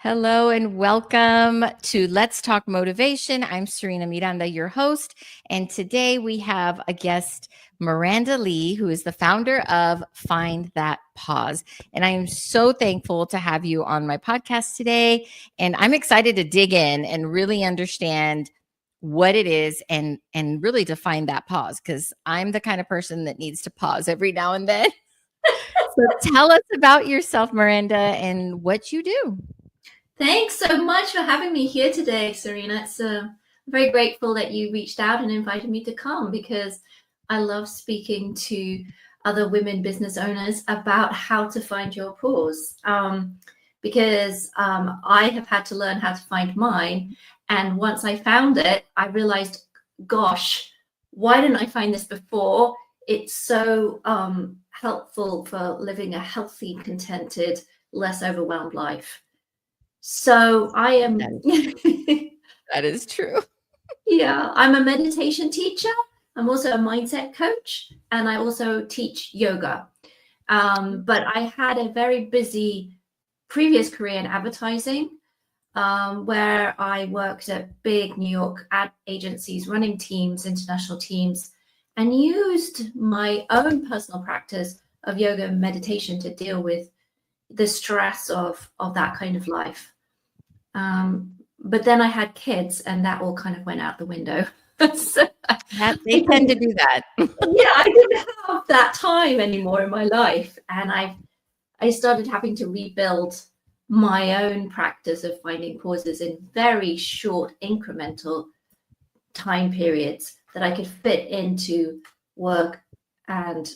Hello and welcome to Let's Talk Motivation. I'm Serena Miranda, your host. And today we have a guest, Miranda Lee, who is the founder of Find That Pause. And I am so thankful to have you on my podcast today. And I'm excited to dig in and really understand what it is and really define that pause, because I'm the kind of person that needs to pause every now and then. So tell us about yourself, Miranda, and what you do. Thanks so much for having me here today, Serena. I'm very grateful that you reached out and invited me to come because I love speaking to other women business owners about how to find your pause. Because I have had to learn how to find mine. And once I found it, I realized, gosh, why didn't I find this before? It's so helpful for living a healthy, contented, less overwhelmed life. So I am. That is true. Yeah, I'm a meditation teacher. I'm also a mindset coach, and I also teach yoga. But I had a very busy previous career in advertising, where I worked at big New York ad agencies, running teams, international teams, and used my own personal practice of yoga and meditation to deal with the stress of that kind of life. But then I had kids and that all kind of went out the window. So they tend to do that. Yeah, I didn't have that time anymore in my life. And I started having to rebuild my own practice of finding pauses in very short incremental time periods that I could fit into work and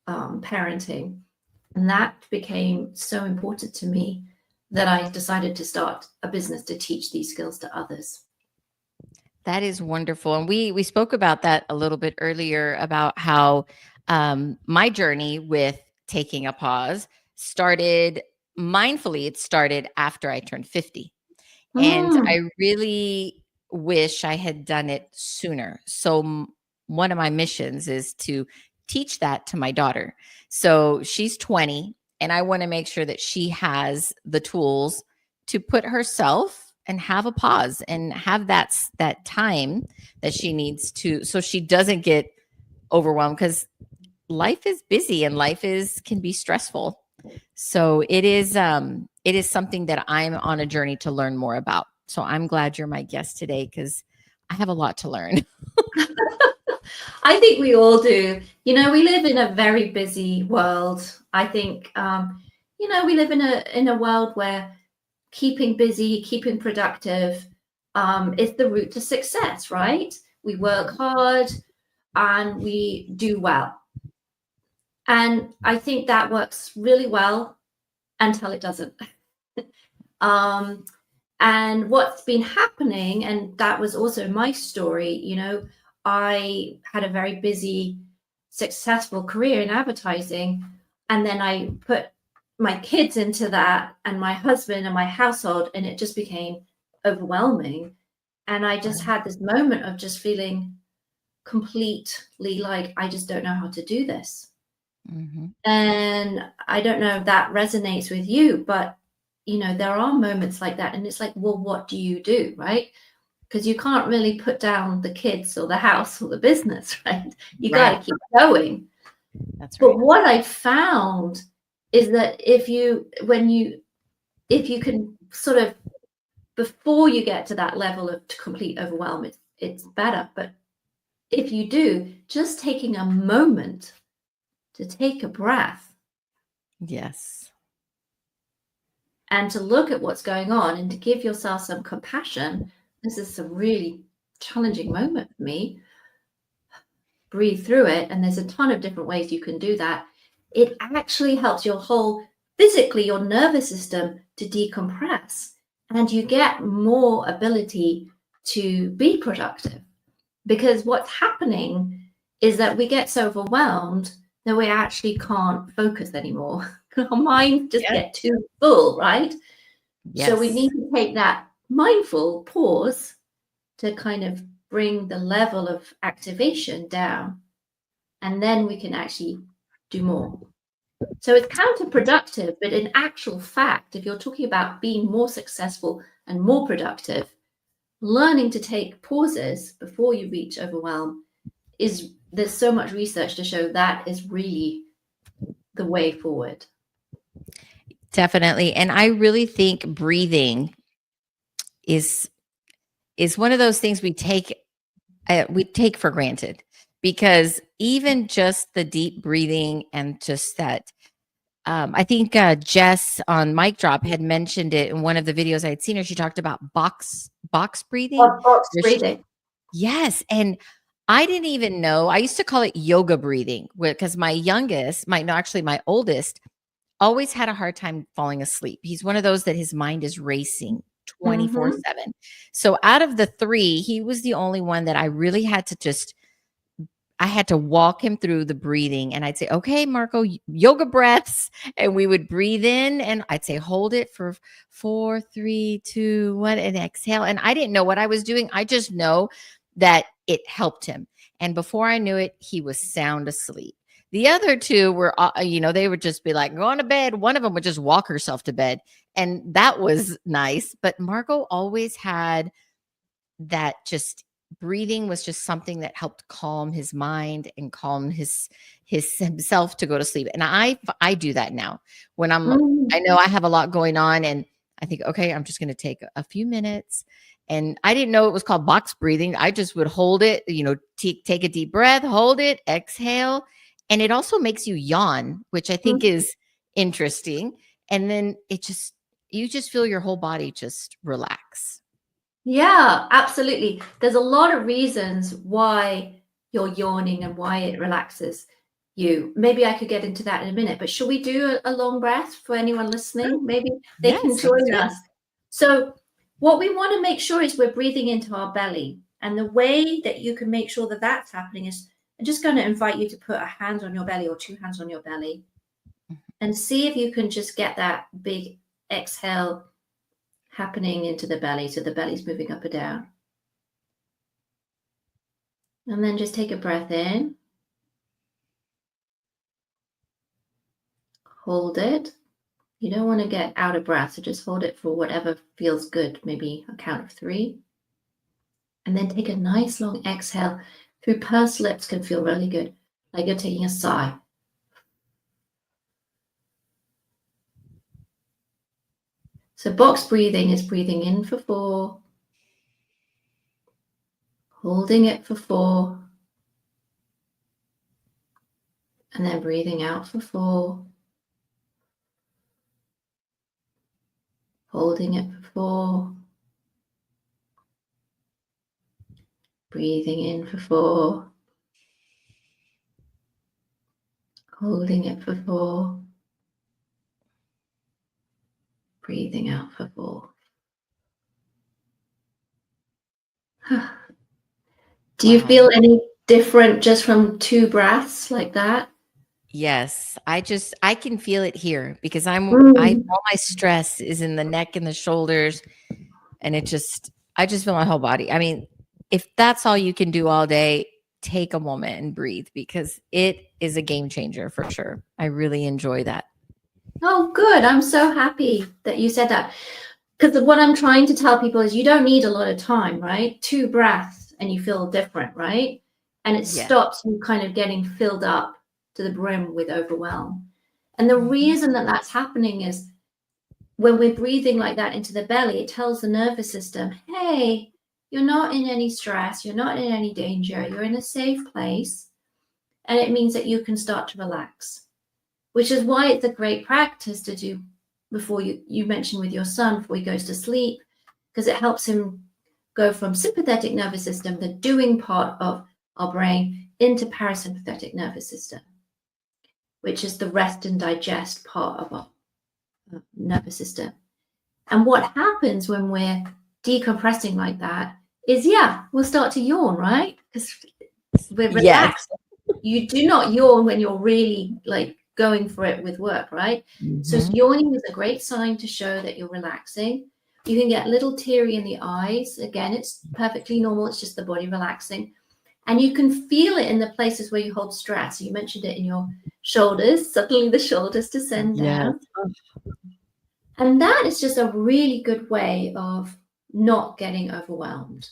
parenting. And that became so important to me that I decided to start a business to teach these skills to others. That is wonderful. And we spoke about that a little bit earlier about how my journey with taking a pause started mindfully. It started after I turned 50. And I really wish I had done it sooner. So one of my missions is to teach that to my daughter. So she's 20, and I want to make sure that she has the tools to put herself and have a pause and have that time that she needs to, so she doesn't get overwhelmed, because life is busy and can be stressful. So it is something that I'm on a journey to learn more about. So I'm glad you're my guest today, because I have a lot to learn. I think we all do. We live in a very busy world. I think, we live in a world where keeping busy, keeping productive, is the route to success, right? We work hard and we do well. And I think that works really well until it doesn't. And what's been happening, and that was also my story, I had a very busy, successful career in advertising. And then I put my kids into that and my husband and my household, and it just became overwhelming. And I just had this moment of just feeling completely like, I just don't know how to do this. Mm-hmm. And I don't know if that resonates with you, but there are moments like that. And it's like, well, what do you do, right? Because you can't really put down the kids or the house or the business, right? You got to keep going. That's right. But what I found is that if you can sort of, before you get to that level of complete overwhelm, it's better. But if you do, just taking a moment to take a breath. Yes. And to look at what's going on and to give yourself some compassion. This is a really challenging moment for me. Breathe through it. And there's a ton of different ways you can do that. It actually helps your physically, your nervous system to decompress. And you get more ability to be productive. Because what's happening is that we get so overwhelmed that we actually can't focus anymore. Our minds just get too full, right? Yes. So we need to take that mindful pause to kind of bring the level of activation down. And then we can actually do more. So it's counterproductive, but in actual fact, if you're talking about being more successful and more productive, learning to take pauses before you reach overwhelm there's so much research to show that is really the way forward. Definitely. And I really think breathing is one of those things we take for granted, because even just the deep breathing and just that, I think Jess on Mic Drop had mentioned it in one of the videos I had seen her. She talked about box breathing. Box breathing. Yes. And I didn't even know. I used to call it yoga breathing, because my oldest always had a hard time falling asleep. He's one of those that his mind is racing 24/7. So out of the three, he was the only one that I really had to walk him through the breathing, and I'd say, okay, Marco, yoga breaths. And we would breathe in, and I'd say, hold it for 4, 3, 2, 1, and exhale. And I didn't know what I was doing. I just know that it helped him. And before I knew it, he was sound asleep. The other two were, they would just be like, going to bed. One of them would just walk herself to bed. And that was nice. But Marco always had that, just breathing was just something that helped calm his mind and calm himself to go to sleep. And I do that now when I know I have a lot going on, and I think, okay, I'm just going to take a few minutes. And I didn't know it was called box breathing. I just would hold it, take a deep breath, hold it, exhale. And it also makes you yawn, which I think is interesting. And then you just feel your whole body just relax. Yeah, absolutely. There's a lot of reasons why you're yawning and why it relaxes you. Maybe I could get into that in a minute, but should we do a long breath for anyone listening? Maybe they can join us. So what we want to make sure is we're breathing into our belly. And the way that you can make sure that that's happening is, I'm just going to invite you to put a hand on your belly or two hands on your belly and see if you can just get that big exhale happening into the belly. So the belly's moving up and down. And then just take a breath in. Hold it. You don't want to get out of breath, so just hold it for whatever feels good, maybe a count of 3. And then take a nice long exhale. Through pursed lips can feel really good, like you're taking a sigh. So box breathing is breathing in for 4, holding it for 4, and then breathing out for 4, holding it for 4, breathing in for 4, holding it for 4, breathing out for 4. Do you feel any different just from 2 breaths like that? Yes, I can feel it here, because all my stress is in the neck and the shoulders, and I just feel my whole body. I mean, if that's all you can do all day, take a moment and breathe, because it is a game changer for sure. I really enjoy that. Oh, good. I'm so happy that you said that, because what I'm trying to tell people is you don't need a lot of time, right? 2 breaths and you feel different, right? And it stops you kind of getting filled up to the brim with overwhelm. And the reason that that's happening is when we're breathing like that into the belly, it tells the nervous system, hey, you're not in any stress, you're not in any danger, you're in a safe place. And it means that you can start to relax, which is why it's a great practice to do before you mentioned with your son, before he goes to sleep, because it helps him go from sympathetic nervous system, the doing part of our brain, into parasympathetic nervous system, which is the rest and digest part of our nervous system. And what happens when we're decompressing like that is, we'll start to yawn, right? Because we're relaxed. Yes. You do not yawn when you're really like going for it with work, right? So yawning is a great sign to show that you're relaxing. You can get a little teary in the eyes. Again, it's perfectly normal. It's just the body relaxing. And you can feel it in the places where you hold stress. You mentioned it in your shoulders. Suddenly the shoulders descend Yes. down. And that is just a really good way of not getting overwhelmed.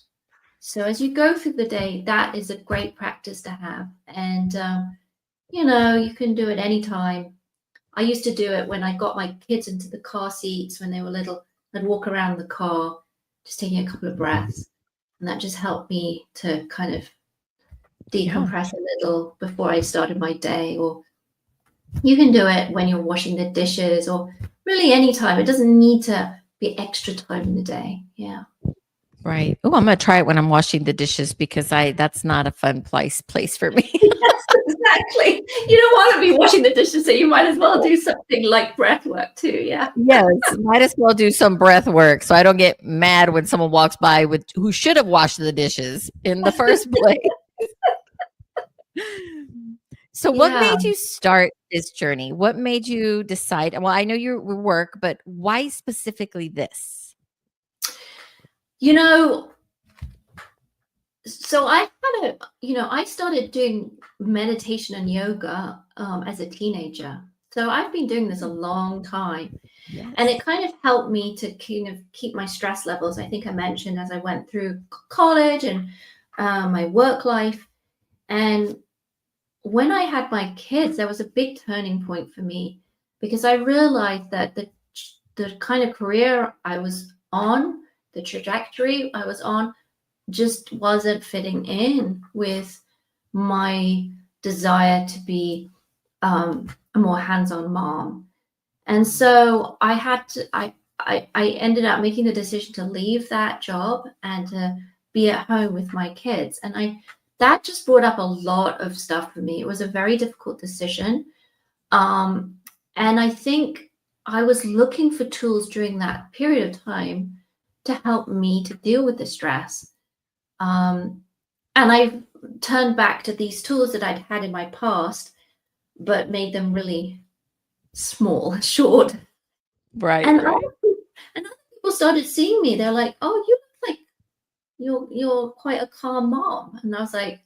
So as you go through the day, that is a great practice to have. And, you can do it anytime. I used to do it when I got my kids into the car seats when they were little. I'd walk around the car, just taking a couple of breaths. And that just helped me to kind of decompress a little before I started my day. Or you can do it when you're washing the dishes, or really any time. It doesn't need to be extra time in the day. Yeah. Right. Oh, I'm gonna try it when I'm washing the dishes because that's not a fun place for me. Yes, exactly. You don't want to be washing the dishes, so you might as well do something like breath work too. Yeah. Yes, might as well do some breath work so I don't get mad when someone walks by with who should have washed the dishes in the first place. So what Yeah. made you start this journey? What made you decide? Well, I know your work, but why specifically this? So I started doing meditation and yoga as a teenager. So I've been doing this a long time. And Yes. it kind of helped me to kind of keep my stress levels. I think I mentioned as I went through college and my work life. And when I had my kids, there was a big turning point for me because I realized that the kind of career I was on, the trajectory I was on, just wasn't fitting in with my desire to be a more hands-on mom. And so I ended up making the decision to leave that job and to be at home with my kids. And that just brought up a lot of stuff for me. It was a very difficult decision. Um, and I think I was looking for tools during that period of time to help me to deal with the stress. And I turned back to these tools that I'd had in my past, but made them really small, short. Right, And right. other people started seeing me. They're like, "Oh, you look like you're quite a calm mom." And I was like,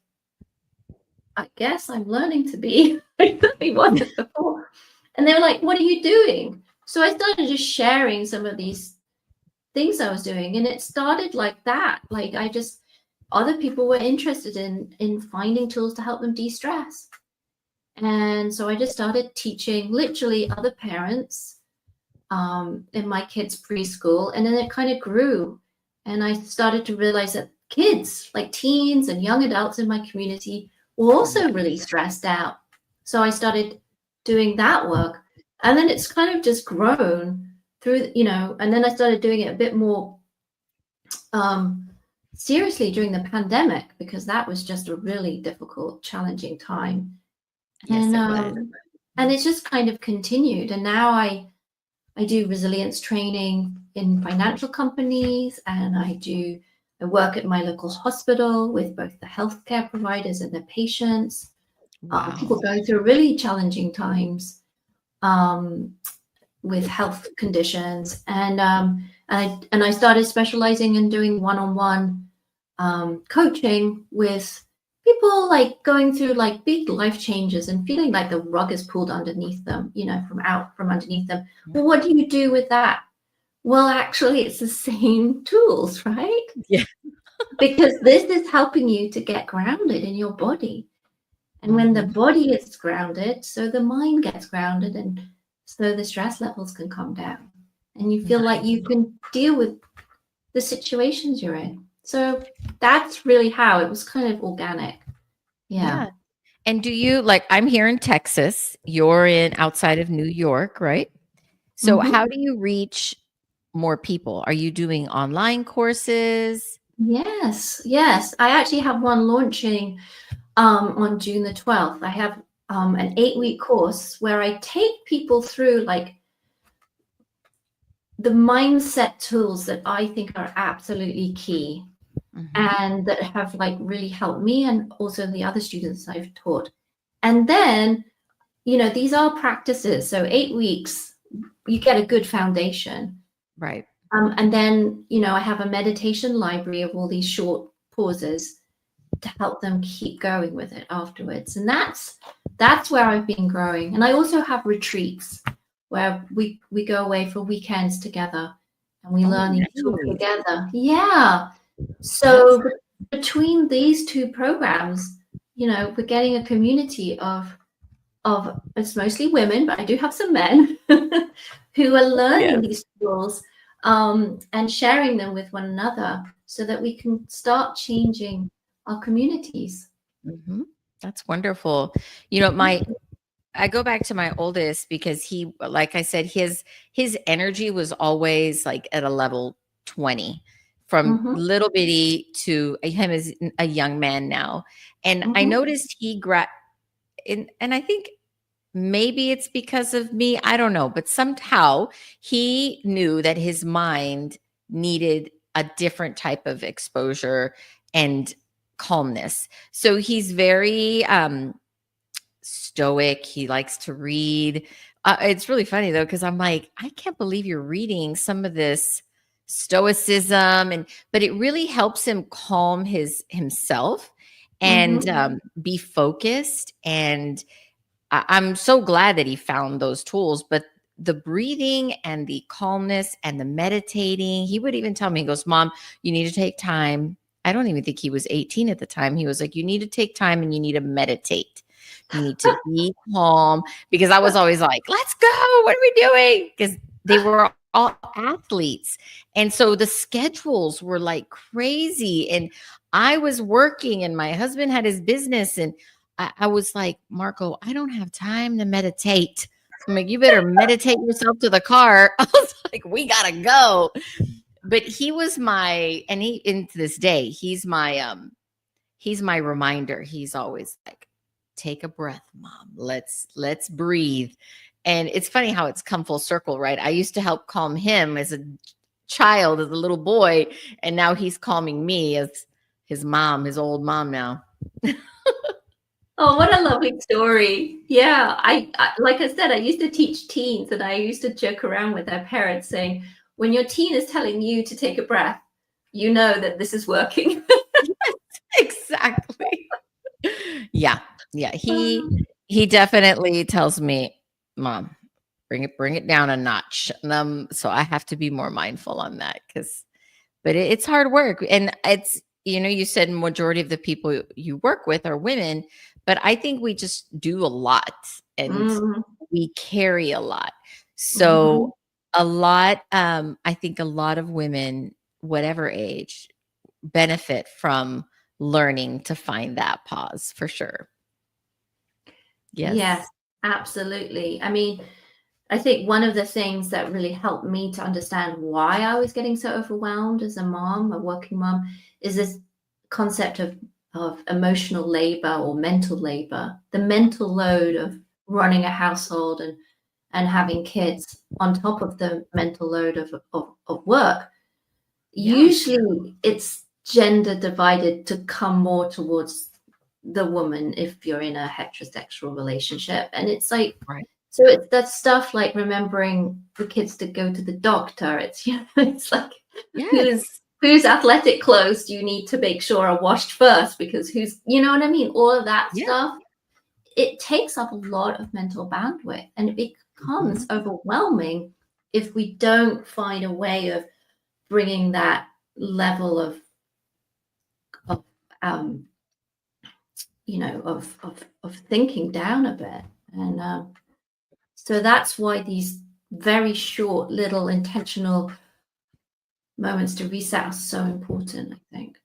"I guess I'm learning to be." I really wasn't before. And they were like, "What are you doing?" So I started just sharing some of these things I was doing, and it started like that. Like other people were interested in finding tools to help them de-stress. And so I just started teaching literally other parents in my kids' preschool. And then it kind of grew. And I started to realize that kids, like teens and young adults in my community, were also really stressed out. So I started doing that work. And then it's kind of just grown through, and then I started doing it a bit more seriously during the pandemic, because that was just a really difficult, challenging time. Yes, it was. And it's just kind of continued. And now I do resilience training in financial companies, and I work at my local hospital with both the healthcare providers and the patients. Wow. People going through really challenging times with health conditions, and I started specializing in doing one-on-one coaching with people like going through like big life changes and feeling like the rug is pulled underneath them, from underneath them. Well, what do you do with that? Well, actually, it's the same tools, right? Yeah. Because this is helping you to get grounded in your body. And when the body is grounded, so the mind gets grounded, and so the stress levels can come down. And you feel like you can deal with the situations you're in. So that's really how it was kind of organic. Yeah. And do you I'm here in Texas, you're in outside of New York, right? So Mm-hmm. how do you reach more people? Are you doing online courses? Yes. I actually have one launching on June the 12th. I have an 8-week course where I take people through like the mindset tools that I think are absolutely key and that have like really helped me and also the other students I've taught. And then, these are practices. So 8 weeks, you get a good foundation. Right. And then, I have a meditation library of all these short pauses. to help them keep going with it afterwards. And that's where I've been growing. And I also have retreats where we go away for weekends together and we learn these tools nice. together. Yeah. That's So between these two programs, we're getting a community of it's mostly women, but I do have some men who are learning yes. these tools and sharing them with one another so that we can start changing our communities. Mhm. That's wonderful. I go back to my oldest because he, like I said, his energy was always like at a level 20 from Mm-hmm, little bitty to him as a young man now. And I mm-hmm, noticed and I think maybe it's because of me, I don't know, but somehow he knew that his mind needed a different type of exposure and calmness. So he's very stoic. He likes to read. It's really funny though, because I'm like, I can't believe you're reading some of this stoicism, but it really helps him calm himself mm-hmm. and be focused. And I'm so glad that he found those tools. But the breathing and the calmness and the meditating, he would even tell me, he goes, Mom, you need to take time. I don't even think he was 18 at the time. He was like, you need to take time and you need to meditate. You need to be calm, because I was always like, let's go. What are we doing? Because they were all athletes. And so the schedules were like crazy. And I was working and my husband had his business. And I was like, Marco, I don't have time to meditate. I'm like, you better meditate yourself to the car. I was like, we gotta go. But he was and to this day, he's my reminder. He's always like, take a breath, Mom. Let's breathe. And it's funny how it's come full circle, right? I used to help calm him as a child, as a little boy, and now he's calming me as his mom, his old mom now. Oh, what a lovely story. Yeah, I like I said, I used to teach teens and I used to joke around with their parents saying, when your teen is telling you to take a breath, you know that this is working. Exactly. Yeah. Yeah. He definitely tells me, Mom, bring it down a notch. So I have to be more mindful on that, but it's hard work. And you said majority of the people you work with are women, but I think we just do a lot and Mm, we carry a lot. mhm. So I think a lot of women, whatever age, benefit from learning to find that pause for sure. Yes, Yes. absolutely. I mean, I think one of the things that really helped me to understand why I was getting so overwhelmed as a mom, a working mom, is this concept of emotional labor or mental labor, the mental load of running a household and having kids on top of the mental load of work. Yeah. Usually it's gender divided to come more towards the woman if you're in a heterosexual relationship. And it's like, Right. so it's that stuff like remembering the kids to go to the doctor. It's it's like whose Yes. whose athletic clothes do you need to make sure are washed first because who's what I mean? All of that Yeah. stuff. It takes up a lot of mental bandwidth and it becomes Mhm. overwhelming if we don't find a way of bringing that level of um, of thinking down a bit. And so that's why these very short little intentional moments to reset are so important, I think.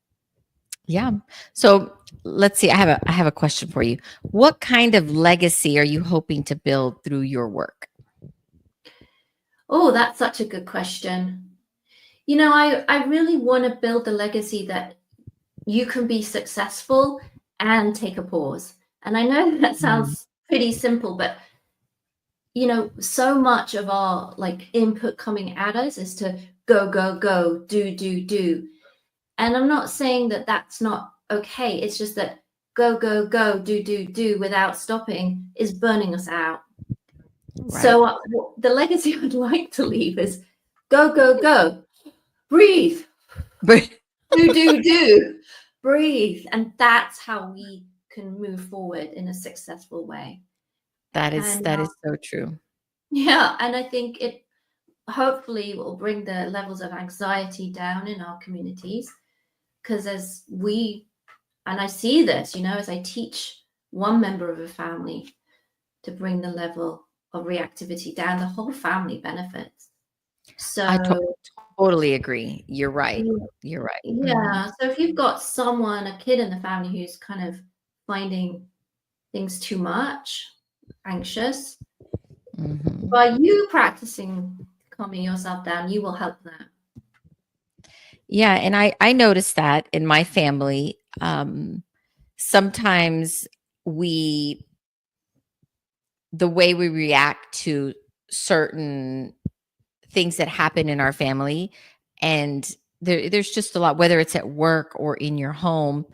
Yeah. So let's see. I have a question for you. What kind of legacy are you hoping to build through your work? Oh, that's such a good question. I really want to build the legacy that you can be successful and take a pause. And I know that Mm. sounds pretty simple, but so much of our like input coming at us is to go, go, go, do. And I'm not saying that that's not okay. It's just that go, go, go, do without stopping is burning us out. Right. So the legacy I'd like to leave is go, go, go, breathe, But do. breathe. And that's how we can move forward in a successful way. That is And so true. yeah, and I think it hopefully will bring the levels of anxiety down in our communities, because as we, and I see this, as I teach one member of a family to bring the level of reactivity down, the whole family benefits. So I totally agree. You're right. You're right. yeah, so if you've got a kid in the family who's kind of finding things too much, anxious, by you practicing calming yourself down, you will help them. Yeah, and I noticed that in my family. Sometimes the way we react to certain things that happen in our family, and there's just a lot, whether it's at work or in your home,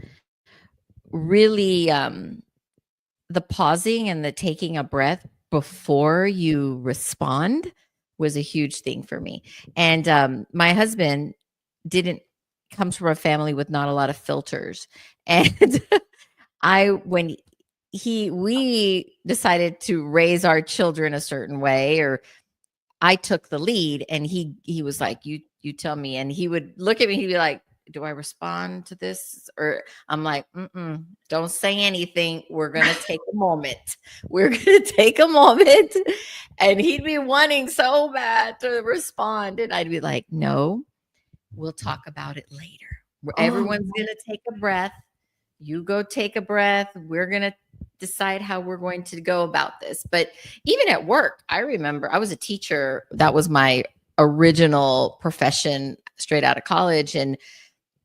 really, the pausing and the taking a breath before you respond was a huge thing for me. And my husband didn't comes from a family with not a lot of filters. And when we decided to raise our children a certain way, or I took the lead, and he was like, you tell me. And he would look at me, he'd be like, do I respond to this? Or I'm like, don't say anything. We're going to take a moment. We're going to take a moment. And he'd be wanting so bad to respond. And I'd be like, no, we'll talk about it later. Everyone's going to take a breath. You go take a breath. We're going to decide how we're going to go about this. But even at work, I remember I was a teacher. That was my original profession straight out of college. And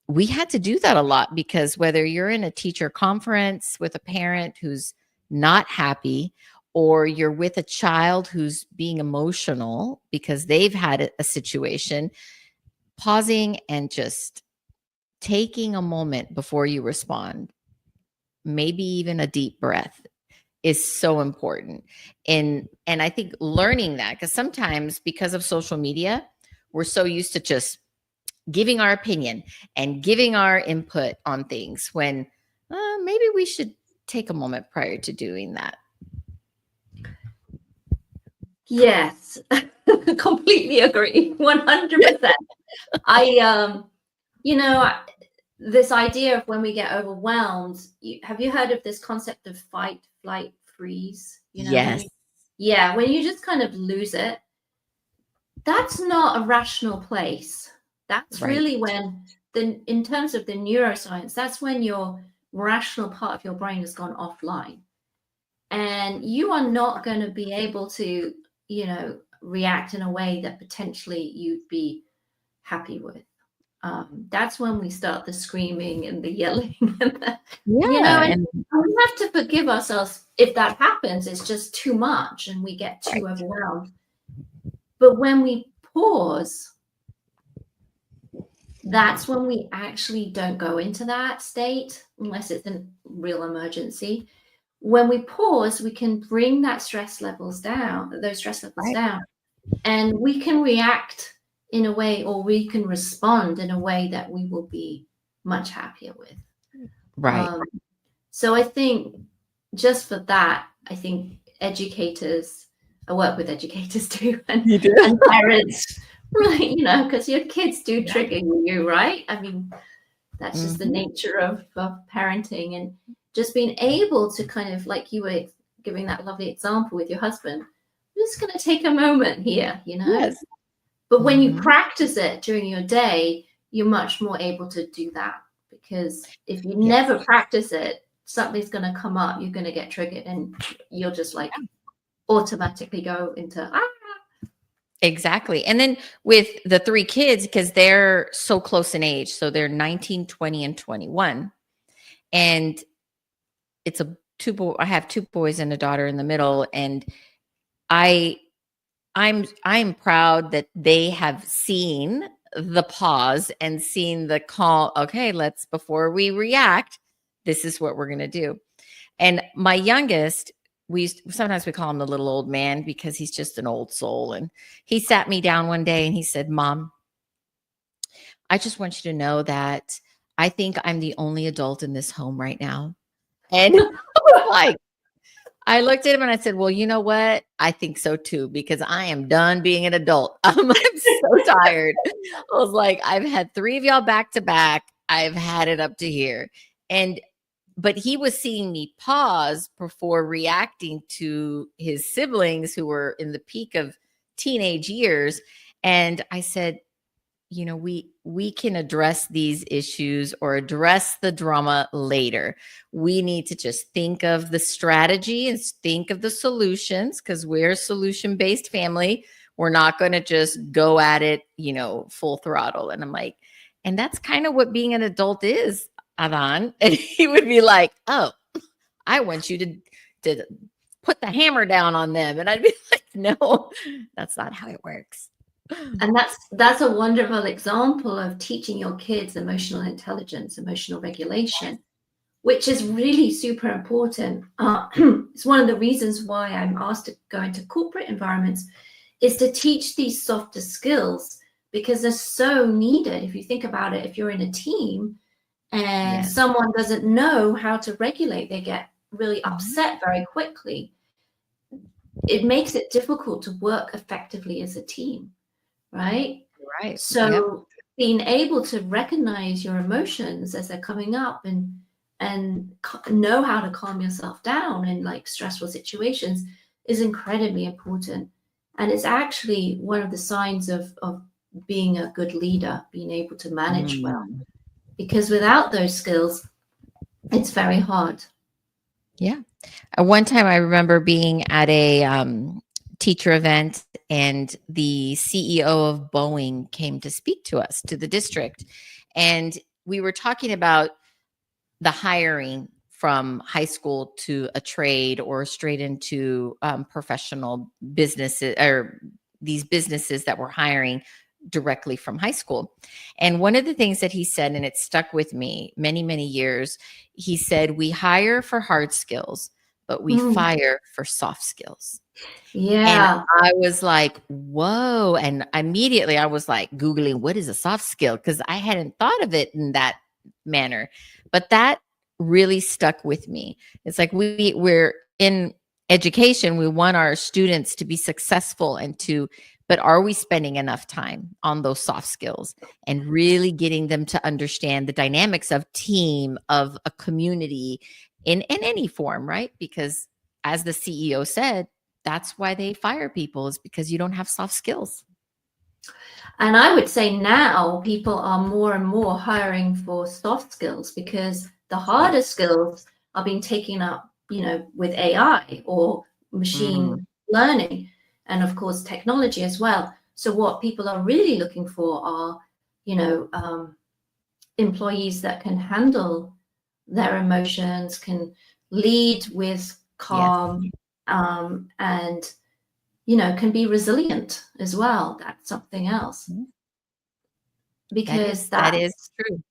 we had to do that a lot, because whether you're in a teacher conference with a parent who's not happy, or you're with a child who's being emotional because they've had a situation, pausing and just taking a moment before you respond, maybe even a deep breath, is so important. And I think learning that, because sometimes, because of social media, we're so used to just giving our opinion and giving our input on things, when maybe we should take a moment prior to doing that. Yes, completely agree. 100%. This idea of when we get overwhelmed, have you heard of this concept of fight, flight, freeze? Yes. When you just kind of lose it, that's not a rational place. That's Right. really when, in terms of the neuroscience, that's when your rational part of your brain has gone offline. And you are not going to be able to, react in a way that potentially you'd be happy with. That's when we start the screaming and the yelling. And and we have to forgive ourselves if that happens. It's just too much and we get too overwhelmed. But when we pause, that's when we actually don't go into that state, unless it's a real emergency. When we pause, we can bring those stress levels down, and we can react in a way, or we can respond in a way that we will be much happier with. Right. So I think just for that, I think educators, I work with educators too, and parents, right? Because your kids do trigger you, right? I mean, that's just the nature of parenting, and just being able to kind of, like you were giving that lovely example with your husband, I'm just going to take a moment here, Yes. But when you practice it during your day, you're much more able to do that, because if you never practice it, something's going to come up, you're going to get triggered, and you'll just like automatically go into Exactly. And then with the 3 kids, because they're so close in age, so they're 19, 20, and 21. And it's I have 2 boys and a daughter in the middle. And I'm proud that they have seen the pause and seen the call. Okay, before we react, this is what we're going to do. And my youngest, sometimes we call him the little old man, because he's just an old soul. And he sat me down one day and he said, Mom, I just want you to know that I think I'm the only adult in this home right now. And I was like, I looked at him and I said, well, you know what? I think so too, because I am done being an adult. I'm so tired. I was like, I've had 3 of y'all back to back. I've had it up to here. And but he was seeing me pause before reacting to his siblings who were in the peak of teenage years. And I said, you know, we can address these issues or address the drama later. We need to just think of the strategy and think of the solutions, because we're a solution based family. We're not going to just go at it, you know, full throttle. And I'm like, and that's kind of what being an adult is, Adan. And he would be like, oh, I want you to put the hammer down on them. And I'd be like, no, that's not how it works. And that's a wonderful example of teaching your kids emotional intelligence, emotional regulation, which is really super important. It's one of the reasons why I'm asked to go into corporate environments, is to teach these softer skills, because they're so needed. If you think about it, if you're in a team and someone doesn't know how to regulate, they get really upset very quickly. It makes it difficult to work effectively as a team, right? Right. So being able to recognize your emotions as they're coming up and know how to calm yourself down in like stressful situations is incredibly important. And it's actually one of the signs of being a good leader, being able to manage well. Because without those skills, it's very hard. Yeah. One time I remember being at a teacher event, and the CEO of Boeing came to speak to us, to the district. And we were talking about the hiring from high school to a trade or straight into professional businesses, or these businesses that were hiring directly from high school. And one of the things that he said, and it stuck with me many, many years, he said, we hire for hard skills, but we fire for soft skills. And I was like, whoa. And immediately I was like Googling, what is a soft skill? Because I hadn't thought of it in that manner. But that really stuck with me. It's like we're in education. We want our students to be successful but are we spending enough time on those soft skills and really getting them to understand the dynamics of team, of a community in any form, right? Because as the CEO said, that's why they fire people, is because you don't have soft skills. And I would say now people are more and more hiring for soft skills, because the harder skills are being taken up, with AI or machine learning, and of course technology as well. So what people are really looking for are, employees that can handle their emotions, can lead with calm, and can be resilient as well. That's something else. Because that is true.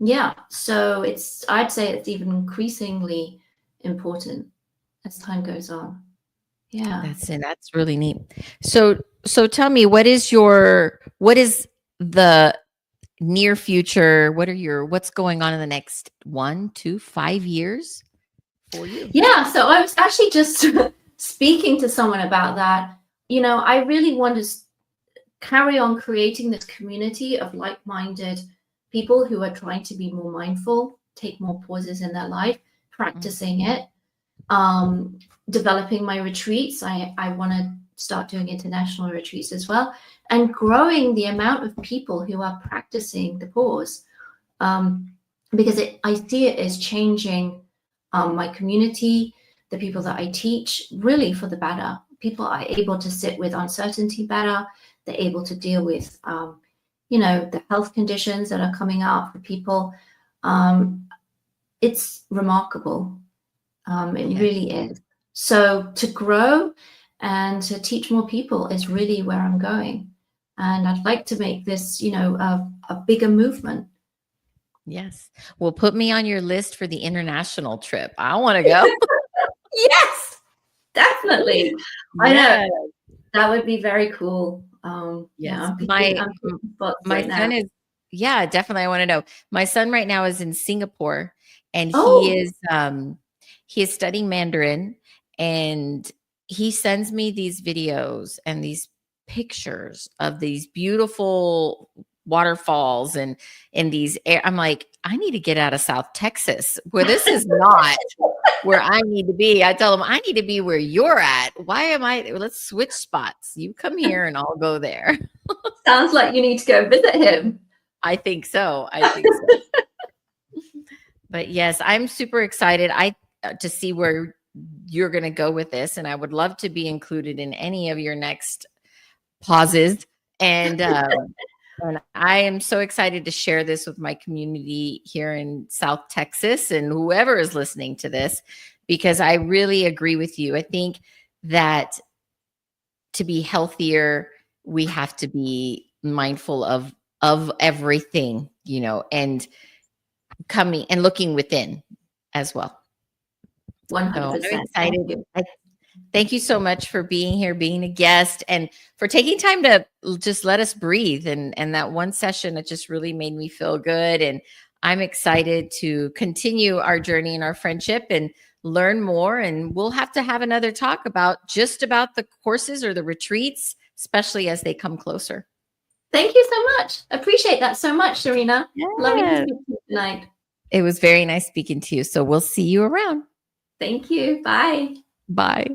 Yeah. So I'd say it's even increasingly important as time goes on. Yeah. That's really neat. So tell me, what is the near future? What's going on in the next 1, 2, 5 years for you? Yeah. So I was actually just speaking to someone about that. I really want to carry on creating this community of like-minded people who are trying to be more mindful, take more pauses in their life, practicing it, developing my retreats. I want to start doing international retreats as well, and growing the amount of people who are practicing the pause, because I see it as changing my community, the people that I teach, really for the better. People are able to sit with uncertainty better. They're able to deal with, the health conditions that are coming up for people. It's remarkable. It really is. So to grow and to teach more people is really where I'm going. And I'd like to make this, a bigger movement. Yes. Well, put me on your list for the international trip. I want to go. Yes, definitely. I know. That would be very cool. Yes. My son is, Yeah, definitely. I want to know. My son right now is in Singapore, and Oh, he is studying Mandarin, and he sends me these videos and these pictures of these beautiful waterfalls and in these air. I'm like, I need to get out of South Texas where this is not where I need to be. I tell him I need to be where you're at. Why am I? Let's switch spots. You come here and I'll go there. sounds like you need to go visit him. I think so. I think so. But yes, I'm super excited to see where you're going to go with this, and I would love to be included in any of your next pauses. And I am so excited to share this with my community here in South Texas and whoever is listening to this, because I really agree with you. I think that to be healthier, we have to be mindful of everything, and coming and looking within as well. So 100%. I'm excited. Thank you so much for being here, being a guest, and for taking time to just let us breathe. And that one session, it just really made me feel good. And I'm excited to continue our journey in our friendship and learn more. And we'll have to have another talk about the courses or the retreats, especially as they come closer. Thank you so much. Appreciate that so much, Serena. Yes. Lovely to speak to you tonight. It was very nice speaking to you. So we'll see you around. Thank you. Bye. Bye.